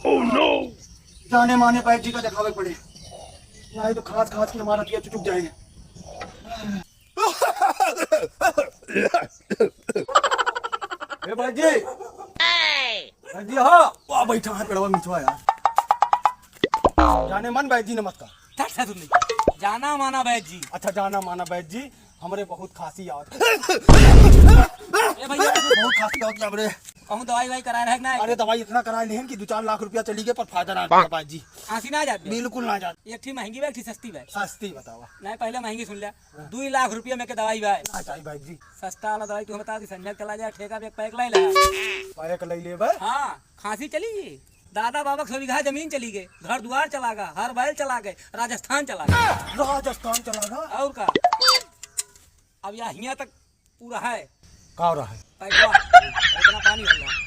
Oh no. जाने माने बैठ जी का दिखावे पड़े, नहीं तो खास खास की हमारा दिया चुक जाएंगे। भाई जी, भाई जी, हाँ वाह बैठा है पेड़वा मिठवा यार। जाने मन बैठ जी नमस्कार। जाना माना बैद जी। अच्छा जाना माना बैठ जी, हमरे बहुत खांसी आवत ए भैया बहुत खांसी आवत हमरे। कहूँ दवाई वाई कराए रहे ना। अरे दवाई इतना करा लें कि 2-4 लाख रुपया चली गए पर फायदा ना बैठ जी। खांसी ना जाती बिल्कुल ना जाती। एक ठीक महंगी बैग ठीक सस्ती बैग। सस्ती बतावा। नहीं पहले महंगी सुन लिया, 2 लाख रुपया में के दवाई भाई ना चाहिए बैठ जी। सस्ता वाला दवाई तू बता दी संजय चला जाए ठेका पे पैक लाई ला। पैक ले ले बे। हाँ खांसी चली गई, दादा बाबा 100 बीघा जमीन चली गई, घर द्वार चला गया, हर बैल चला गए, राजस्थान चला गया। राजस्थान चला ना और का अब यहाँ तक पूरा है का रहा है। पैसा इतना पानी हो रहा।